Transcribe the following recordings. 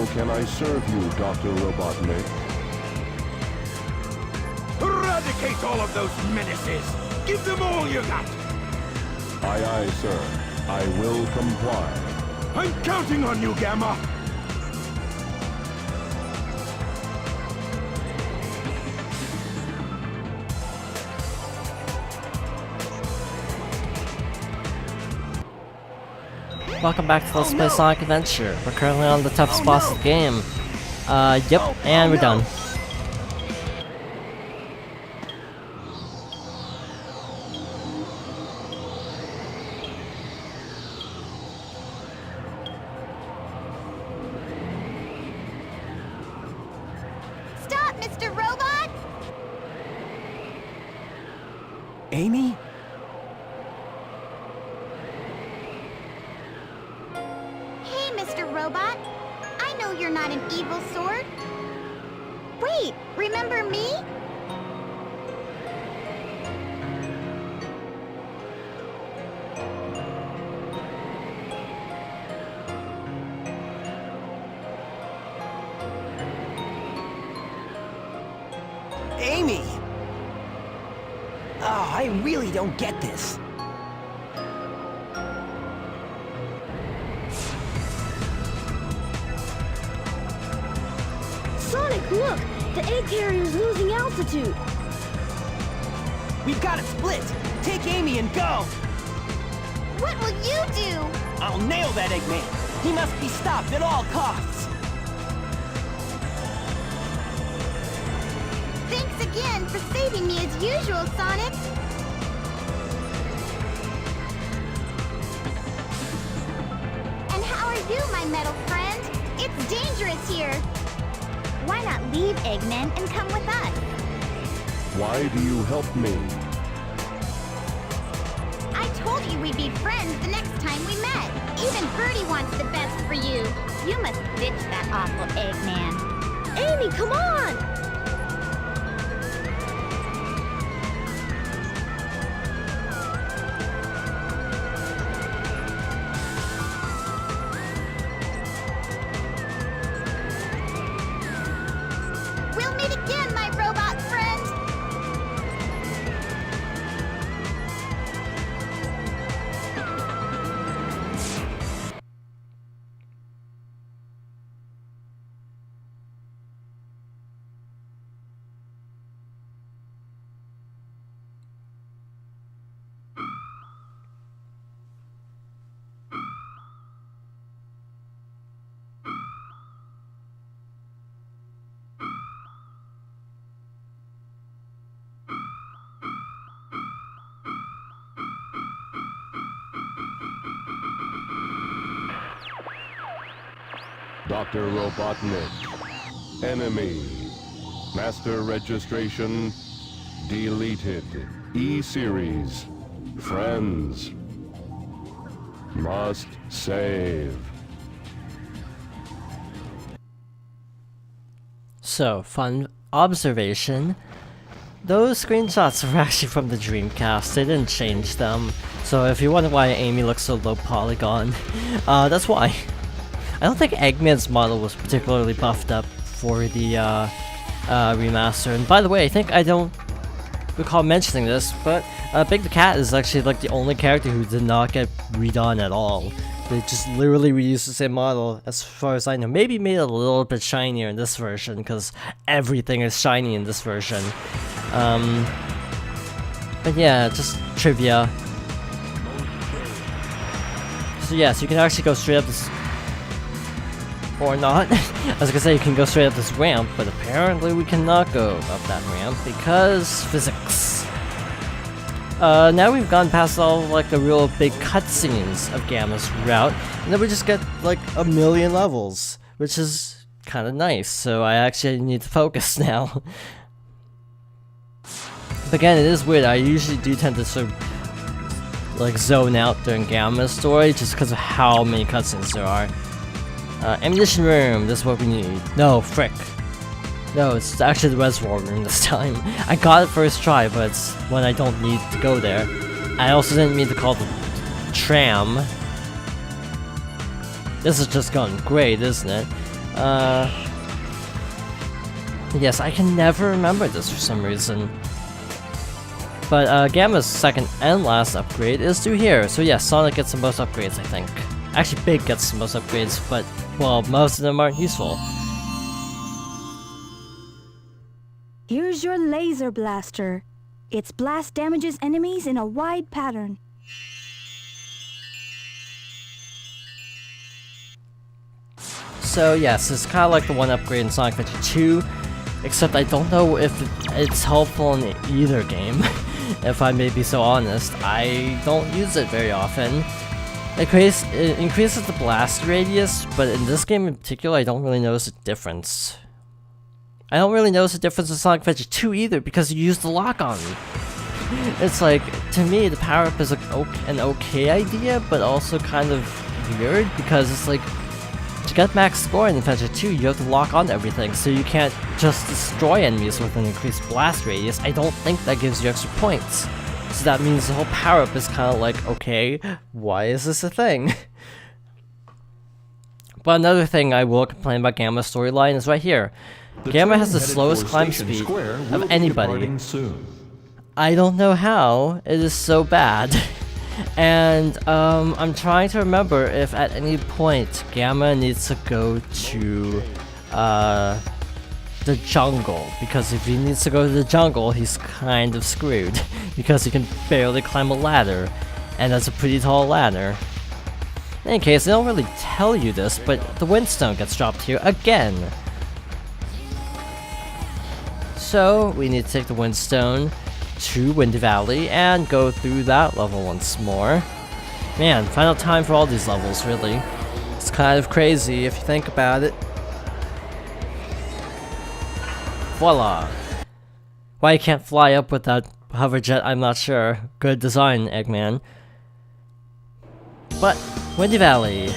How can I serve you, Dr. Robotnik? Eradicate all of those menaces! Give them all you got! Aye, aye, sir. I will comply. I'm counting on you, Gamma! Welcome back to Let's Play Sonic Adventure. We're currently on the toughest boss of the game. Yep, and we're done. Stop, Mr. Robot! Amy? Hey, Mr. Robot. I know you're not an evil sword. Wait, remember me? Amy! Oh, I really don't get this. Sonic, look! The egg carrier's losing altitude! We've got it split! Take Amy and go! What will you do? I'll nail that Eggman! He must be stopped at all costs! Thanks again for saving me as usual, Sonic. And how are you, my metal friend? It's dangerous here. Why not leave Eggman and come with us? Why do you help me? I told you we'd be friends the next time we met. Even Birdie wants the best for you. You must ditch that awful Eggman. Amy, come on! We'll meet again, my robot friend. Dr. Robotnik. Enemy. Master registration deleted. E-Series. Friends. Must save. So, fun observation. Those screenshots were actually from the Dreamcast, they didn't change them. So if you wonder why Amy looks so low polygon, that's why. I don't think Eggman's model was particularly buffed up for the remaster. And by the way, I think I don't recall mentioning this, but Big the Cat is actually like the only character who did not get redone at all. They just literally reused the same model, as far as I know. Maybe made it a little bit shinier in this version, because everything is shiny in this version. But yeah, just trivia. So yeah, so you can actually go straight up this... Or not. I was gonna say you can go straight up this ramp, but apparently we cannot go up that ramp, because physics. Now we've gone past all like the real big cutscenes of Gamma's route, and then we just get like a million levels, which is kind of nice, so I actually need to focus now. But again, it is weird, I usually do tend to sort of like zone out during Gamma's story, just because of how many cutscenes there are. Ammunition room, this is what we need. No, frick. No, it's actually the reservoir room this time. I got it first try, but it's when I don't need to go there. I also didn't mean to call the tram. This has just gone great, isn't it? Yes, I can never remember this for some reason. But Gamma's second and last upgrade is through here. So yeah, Sonic gets the most upgrades, I think. Actually, Big gets the most upgrades, but, well, most of them aren't useful. Here's your laser blaster. Its blast damages enemies in a wide pattern. So yes, it's kind of like the one upgrade in Sonic Adventure 2, except I don't know if it's helpful in either game. If I may be so honest, I don't use it very often. It increases the blast radius, but in this game in particular, I don't really notice a difference. I don't really notice a difference in Sonic Adventure 2 either, because you use the lock-on. It's like, to me, the power-up is an okay idea, but also kind of weird, because it's like, to get max score in Adventure 2, you have to lock on everything, so you can't just destroy enemies with an increased blast radius. I don't think that gives you extra points. So that means the whole power-up is kind of like, okay, why is this a thing? But another thing I will complain about Gamma's storyline is right here. Gamma has the slowest climb speed of anybody. I don't know how, it is so bad. And I'm trying to remember if at any point Gamma needs to go to the jungle, because if he needs to go to the jungle, he's kind of screwed, because he can barely climb a ladder, and that's a pretty tall ladder. In any case, they don't really tell you this, but the Windstone gets dropped here again. So we need to take the Windstone to Windy Valley and go through that level once more. Man, final time for all these levels, really. It's kind of crazy if you think about it. Voila! Why you can't fly up with that hover jet, I'm not sure. Good design, Eggman. But, Windy Valley.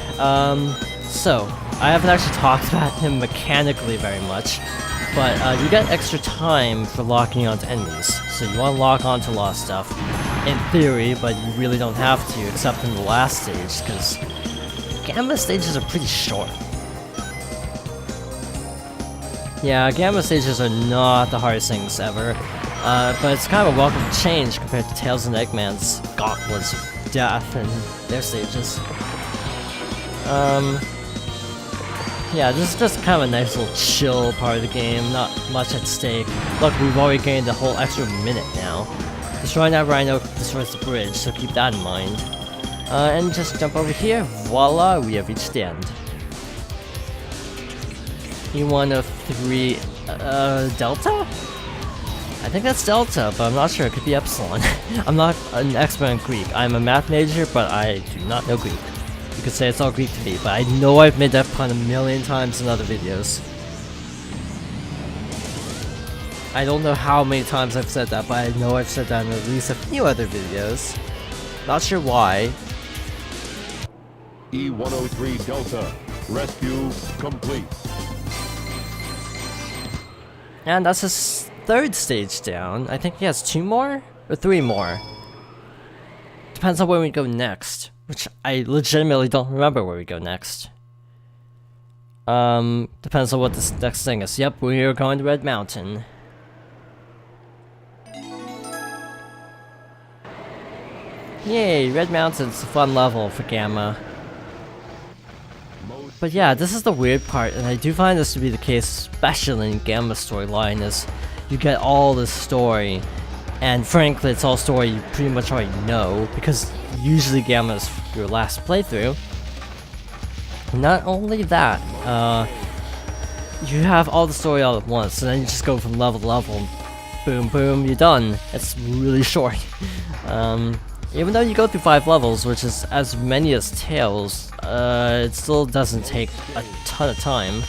So, I haven't actually talked about him mechanically very much. But you get extra time for locking onto enemies, so you want to lock onto a lot of stuff, in theory, but you really don't have to, except in the last stage, because Gamma stages are pretty short. Yeah, Gamma stages are not the hardest things ever, but it's kind of a welcome change compared to Tails and Eggman's gauntlets of death and their stages. Yeah, this is just kind of a nice little chill part of the game, not much at stake. Look, we've already gained a whole extra minute now. Destroying that rhino destroys the bridge, so keep that in mind. And just jump over here, voila, we have reached the end. E103, Delta? I think that's Delta, but I'm not sure, it could be Epsilon. I'm not an expert in Greek, I'm a math major, but I do not know Greek. You could say it's all Greek to me, but I know I've made that pun a million times in other videos. I don't know how many times I've said that, but I know I've said that in at least a few other videos. Not sure why. E103 Delta. Rescue complete. And that's his third stage down. I think he has 2 more? Or 3 more. Depends on where we go next. Which I legitimately don't remember where we go next. Depends on what this next thing is. Yep, we are going to Red Mountain. Yay, Red Mountain's a fun level for Gamma. But yeah, this is the weird part, and I do find this to be the case, especially in Gamma's storyline, is you get all this story, and frankly, it's all story you pretty much already know, because usually Gamma is your last playthrough. Not only that, you have all the story all at once, and then you just go from level to level, boom boom, you're done. It's really short. Even though you go through 5 levels, which is as many as Tails, it still doesn't take a ton of time.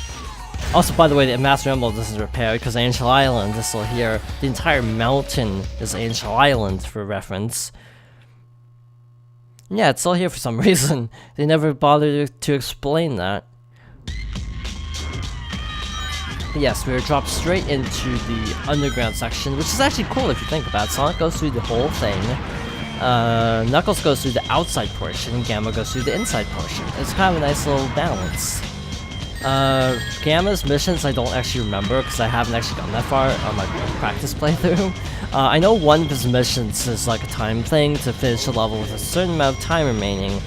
Also, by the way, the Master Emerald isn't repaired because Angel Island is still here. The entire mountain is Angel Island, for reference. Yeah, it's still here for some reason. They never bothered to explain that. Yes, we were dropped straight into the underground section, which is actually cool if you think about it. Sonic goes through the whole thing. Knuckles goes through the outside portion, and Gamma goes through the inside portion. It's kind of a nice little balance. Gamma's missions I don't actually remember because I haven't actually gotten that far on my practice playthrough. I know one of his missions is like a time thing to finish a level with a certain amount of time remaining,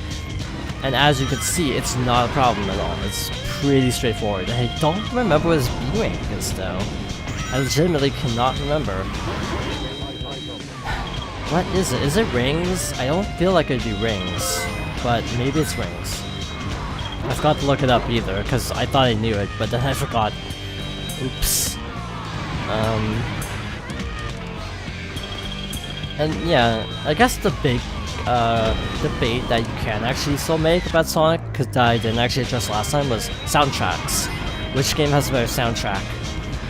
and as you can see, it's not a problem at all. It's pretty straightforward. I don't remember what his B rank is though. I legitimately cannot remember. What is it? Is it rings? I don't feel like it'd be rings, but maybe it's rings. I forgot to look it up either, because I thought I knew it, but then I forgot. Oops. And yeah, I guess the big debate that you can actually still make about Sonic, because I didn't actually address last time, was soundtracks. Which game has a better soundtrack?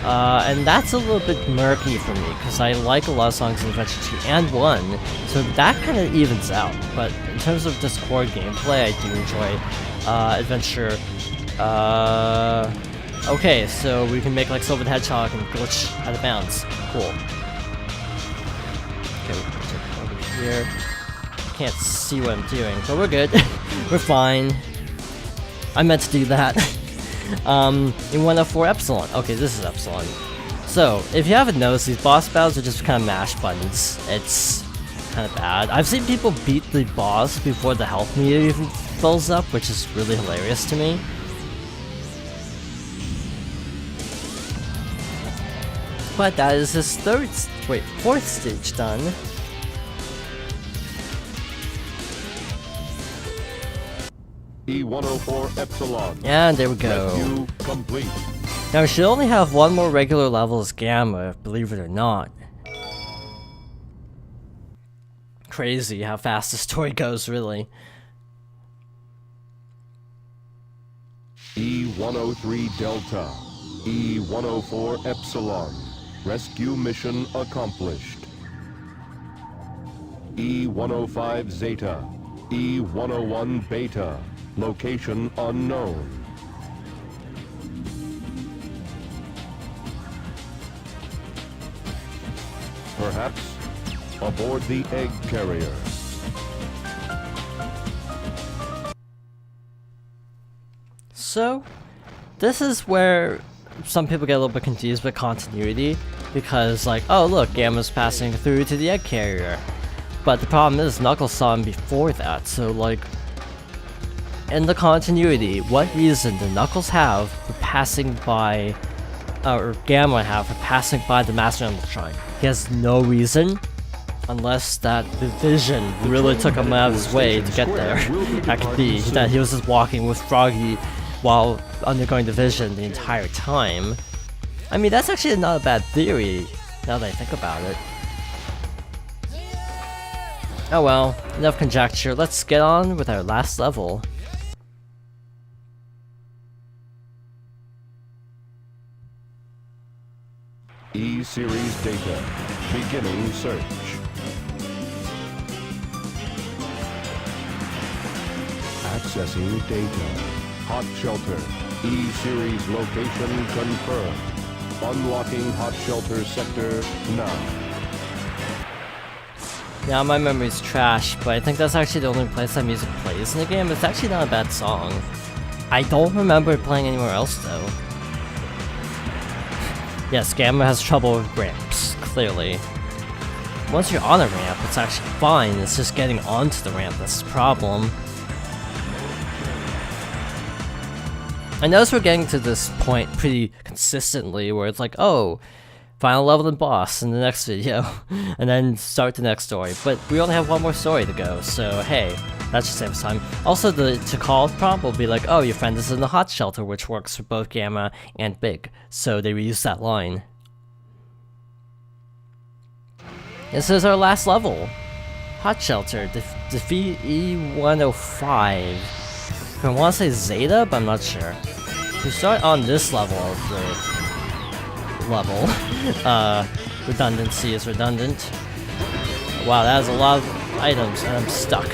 And that's a little bit murky for me, because I like a lot of songs in Adventure 2 and 1, so that kind of evens out. But in terms of just core gameplay, I do enjoy Adventure. Okay, so we can make like Silver the Hedgehog and glitch out of bounds. Cool. Okay, we can check over here. Can't see what I'm doing, but we're good. We're fine. I meant to do that. In 104 Epsilon. Okay, this is Epsilon. So, if you haven't noticed, these boss battles are just kind of mash buttons. It's kind of bad. I've seen people beat the boss before the health meter even fills up, which is really hilarious to me. But that is his fourth stage done. E104 Epsilon. And there we go. Rescue complete. Now we should only have one more regular level as Gamma, believe it or not. Crazy how fast the story goes, really. E103 Delta. E104 Epsilon. Rescue mission accomplished. E105 Zeta. E101 Beta. Location unknown. Perhaps aboard the egg carrier. So, this is where some people get a little bit confused with continuity, because like, oh look, Gamma's passing through to the egg carrier. But the problem is, Knuckles saw him before that, so like, in the continuity, what reason did Knuckles have for passing by, or Gamma have for passing by the Master Animatronic? He has no reason, unless that the vision really took him out of his way to get there. That could be that he was just walking with Froggy while undergoing the vision the entire time. I mean, that's actually not a bad theory, now that I think about it. Oh well, enough conjecture, let's get on with our last level. E-Series data. Beginning search. Accessing data. Hot shelter. E-Series location confirmed. Unlocking hot shelter sector now. Yeah, my memory's trash, but I think that's actually the only place that music plays in the game. It's actually not a bad song. I don't remember it playing anywhere else though. Yes, Gamma has trouble with ramps, clearly. Once you're on a ramp, it's actually fine, it's just getting onto the ramp that's the problem. I notice we're getting to this point pretty consistently, where it's like, oh, final level and boss in the next video, and then start the next story. But we only have one more story to go, so hey, that should save us time. Also, to call prompt will be like, oh, your friend is in the hot shelter, which works for both Gamma and Big, so they reuse that line. This is our last level. Hot shelter, defeat E105. I want to say Zeta, but I'm not sure. We start on this level of the level. Redundancy is redundant. Wow, that has a lot of items, and I'm stuck.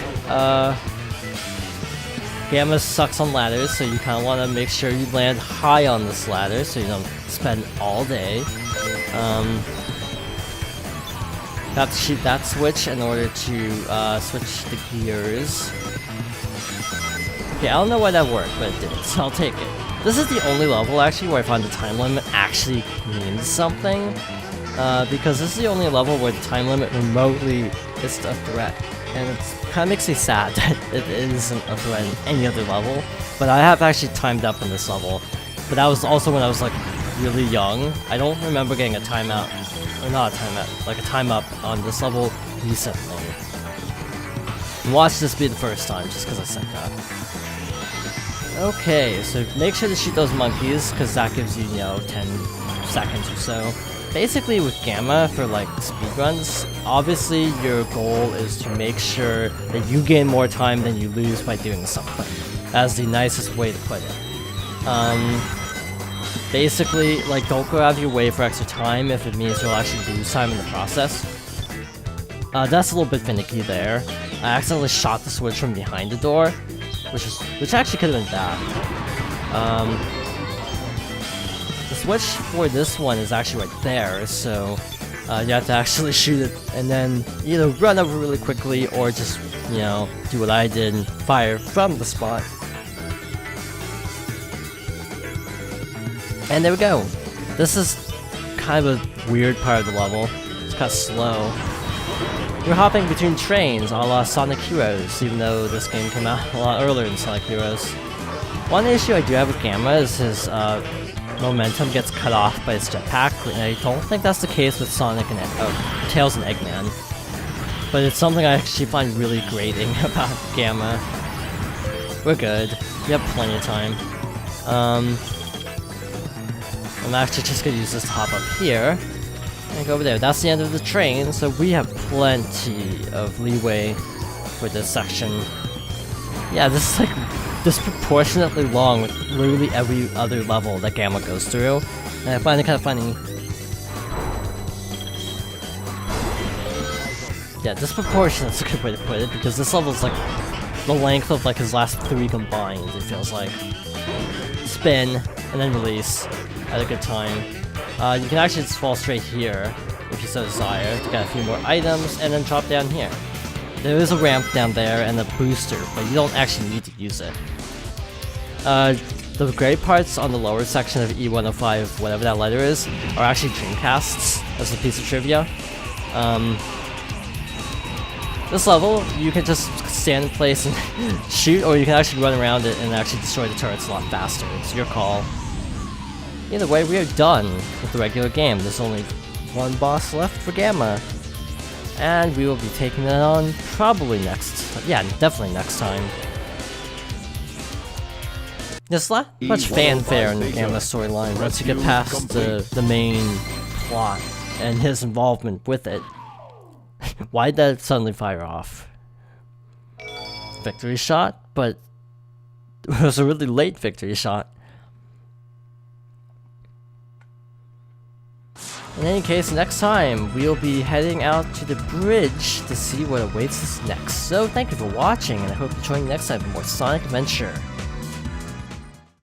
Gamma sucks on ladders, so you kind of want to make sure you land high on this ladder, so you don't spend all day. You have to shoot that switch in order to switch the gears. Okay, I don't know why that worked, but it did, so I'll take it. This is the only level actually where I find the time limit actually means something. Because this is the only level where the time limit remotely is a threat. And it kind of makes me sad that it isn't a threat in any other level. But I have actually timed up in this level. But that was also when I was like really young. I don't remember getting a timeout, or not a timeout, like a time up on this level recently. And watch this be the first time, just because I said that. Okay, so make sure to shoot those monkeys, because that gives you, 10 seconds or so. Basically with Gamma, for like speedruns, obviously your goal is to make sure that you gain more time than you lose by doing something. That's the nicest way to put it. Basically, like, don't go out of your way for extra time if it means you'll actually lose time in the process. That's a little bit finicky there. I accidentally shot the switch from behind the door, which actually could have been bad. The switch for this one is actually right there, so you have to actually shoot it and then either run over really quickly or just, do what I did and fire from the spot. And there we go. This is kind of a weird part of the level. It's kind of slow. You're hopping between trains a la Sonic Heroes, even though this game came out a lot earlier than Sonic Heroes. One issue I do have with Gamma is his momentum gets cut off by his jetpack, and I don't think that's the case with Sonic and Tails and Eggman. But it's something I actually find really grating about Gamma. We're good. We have plenty of time. I'm actually just gonna use this to hop up here and go over there. That's the end of the train, so we have plenty of leeway for this section. Yeah, this is like disproportionately long with literally every other level that Gamma goes through, and I find it kind of funny. Yeah, disproportionate is a good way to put it, because this level is like the length of like his last 3 combined, it feels like. Spin, and then release at a good time. You can actually just fall straight here, if you so desire, to get a few more items, and then drop down here. There is a ramp down there and a booster, but you don't actually need to use it. The gray parts on the lower section of E105, whatever that letter is, are actually Dreamcasts, as a piece of trivia. This level, you can just stand in place and shoot, or you can actually run around it and actually destroy the turrets a lot faster. It's your call. Either way, we are done with the regular game. There's only one boss left for Gamma. And we will be taking it on probably definitely next time. There's not much fanfare in the Gamma storyline once you get past the main plot and his involvement with it. Why'd that suddenly fire off? Victory shot? But it was a really late victory shot. In any case, next time, we'll be heading out to the bridge to see what awaits us next. So thank you for watching, and I hope you join me next time for more Sonic Adventure.